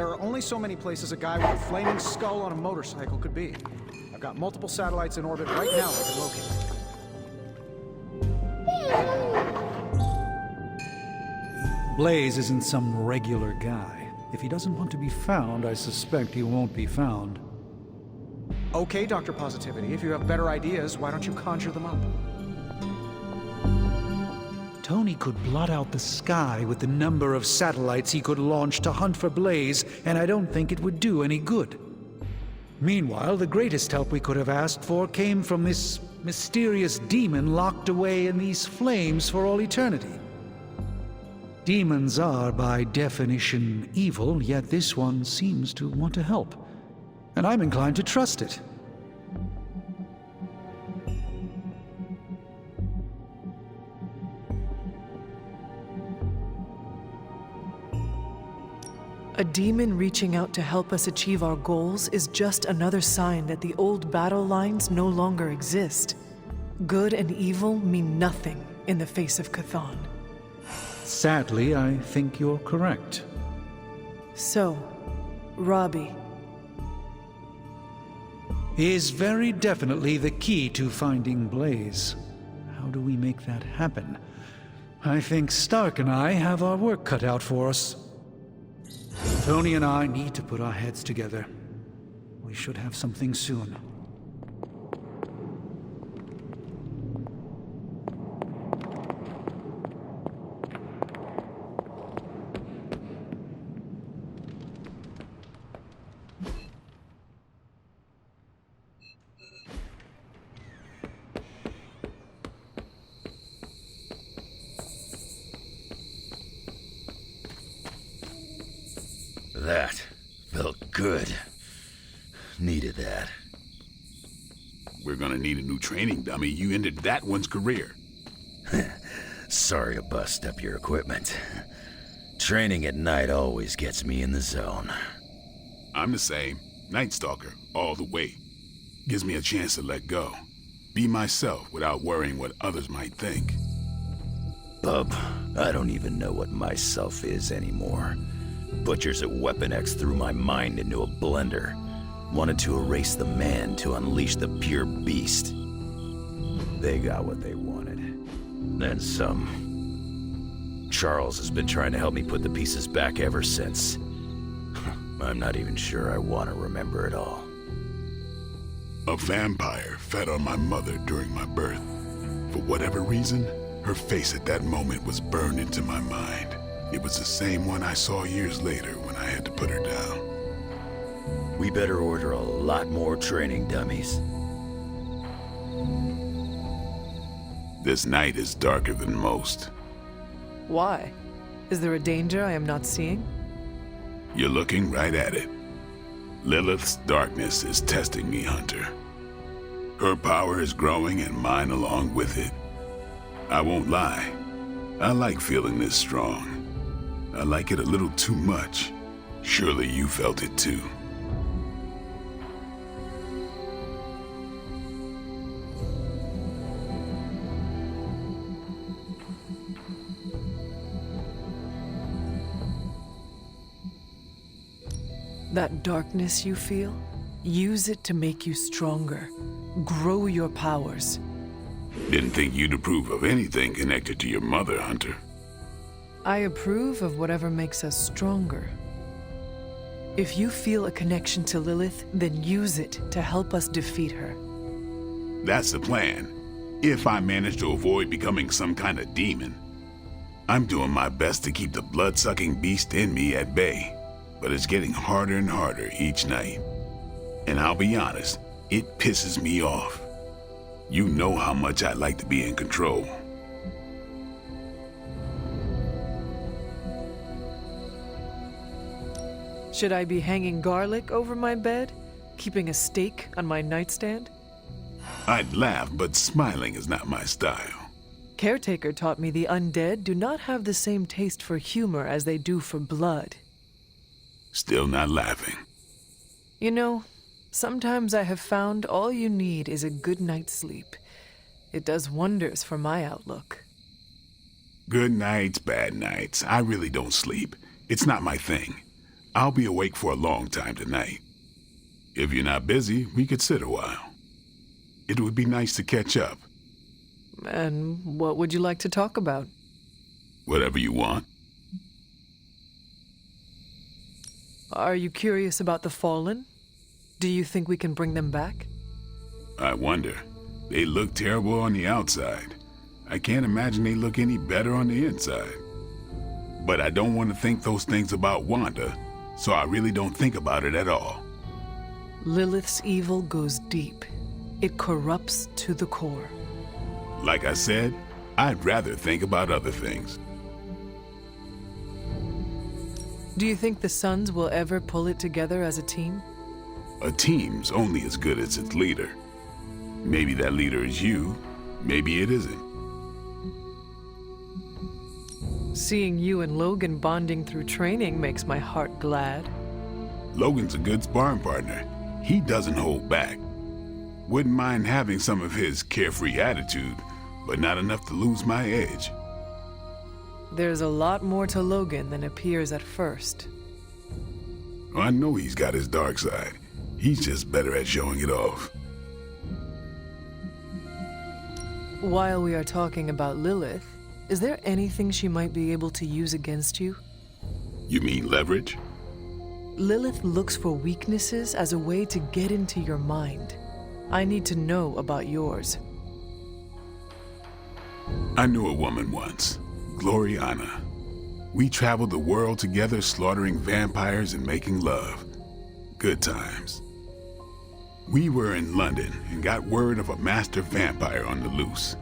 There are only so many places a guy with a flaming skull on a motorcycle could be. I've got multiple satellites in orbit right now I can locate. Blaze isn't some regular guy. If he doesn't want to be found, I suspect he won't be found. Okay, Dr. Positivity, if you have better ideas, why don't you conjure them up? Tony could blot out the sky with the number of satellites he could launch to hunt for Blaze, and I don't think it would do any good. Meanwhile, the greatest help we could have asked for came from this mysterious demon locked away in these flames for all eternity. Demons are, by definition, evil, yet this one seems to want to help. And I'm inclined to trust it. A demon reaching out to help us achieve our goals is just another sign that the old battle lines no longer exist. Good and evil mean nothing in the face of Chthon. Sadly, I think you're correct. So, Robbie. Is very definitely the key to finding Blaze. How do we make that happen? I think Stark and I have our work cut out for us. Tony and I need to put our heads together. We should have something soon. That felt good. Needed that. We're gonna need a new training dummy. You ended that one's career. Sorry to bust up your equipment. Training at night always gets me in the zone. I'm the same. Night Stalker, all the way. Gives me a chance to let go. Be myself without worrying what others might think. Bub, I don't even know what myself is anymore. Butchers at Weapon X threw my mind into a blender. Wanted to erase the man to unleash the pure beast. They got what they wanted. Then some. Charles has been trying to help me put the pieces back ever since. I'm not even sure I want to remember it all. A vampire fed on my mother during my birth. For whatever reason, her face at that moment was burned into my mind. It was the same one I saw years later when I had to put her down. We better order a lot more training dummies. This night is darker than most. Why? Is there a danger I am not seeing? You're looking right at it. Lilith's darkness is testing me, Hunter. Her power is growing and mine along with it. I won't lie. I like feeling this strong. I like it a little too much. Surely you felt it too. That darkness you feel? Use it to make you stronger. Grow your powers. Didn't think you'd approve of anything connected to your mother, Hunter. I approve of whatever makes us stronger. If you feel a connection to Lilith, then use it to help us defeat her. That's the plan. If I manage to avoid becoming some kind of demon. I'm doing my best to keep the blood-sucking beast in me at bay, but it's getting harder and harder each night. And I'll be honest, it pisses me off. You know how much I like to be in control. Should I be hanging garlic over my bed? Keeping a steak on my nightstand? I'd laugh, but smiling is not my style. Caretaker taught me the undead do not have the same taste for humor as they do for blood. Still not laughing. You know, sometimes I have found all you need is a good night's sleep. It does wonders for my outlook. Good nights, bad nights. I really don't sleep. It's not my thing. I'll be awake for a long time tonight. If you're not busy, we could sit a while. It would be nice to catch up. And what would you like to talk about? Whatever you want. Are you curious about the Fallen? Do you think we can bring them back? I wonder. They look terrible on the outside. I can't imagine they look any better on the inside. But I don't want to think those things about Wanda, so I really don't think about it at all. Lilith's evil goes deep. It corrupts to the core. Like I said, I'd rather think about other things. Do you think the Suns will ever pull it together as a team? A team's only as good as its leader. Maybe that leader is you, maybe it isn't. Seeing you and Logan bonding through training makes my heart glad. Logan's a good sparring partner. He doesn't hold back. Wouldn't mind having some of his carefree attitude, but not enough to lose my edge. There's a lot more to Logan than appears at first. I know he's got his dark side. He's just better at showing it off. While we are talking about Lilith, is there anything she might be able to use against you? You mean leverage? Lilith looks for weaknesses as a way to get into your mind. I need to know about yours. I knew a woman once, Gloriana. We traveled the world together, slaughtering vampires and making love. Good times. We were in London and got word of a master vampire on the loose.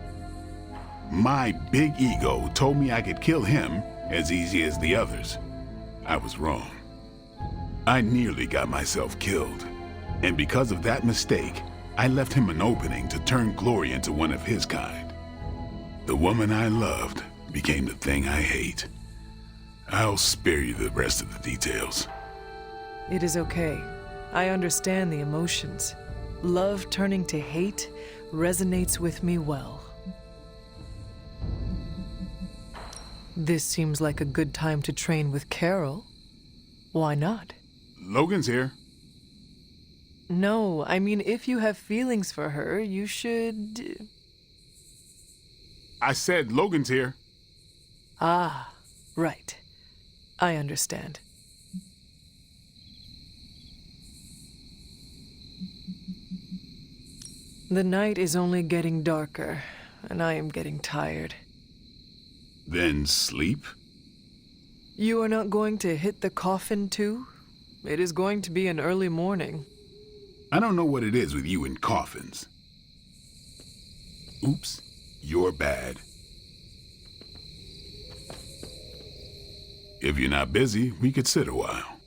My big ego told me I could kill him as easy as the others. I was wrong. I nearly got myself killed. And because of that mistake, I left him an opening to turn Glory into one of his kind. The woman I loved became the thing I hate. I'll spare you the rest of the details. It is okay. I understand the emotions. Love turning to hate resonates with me well. This seems like a good time to train with Carol. Why not? Logan's here. No, I mean, if you have feelings for her, you should... I said Logan's here. Ah, right. I understand. The night is only getting darker, and I am getting tired. Then sleep? You are not going to hit the coffin too? It is going to be an early morning. I don't know what it is with you and coffins. Oops, you're bad. If you're not busy, we could sit a while.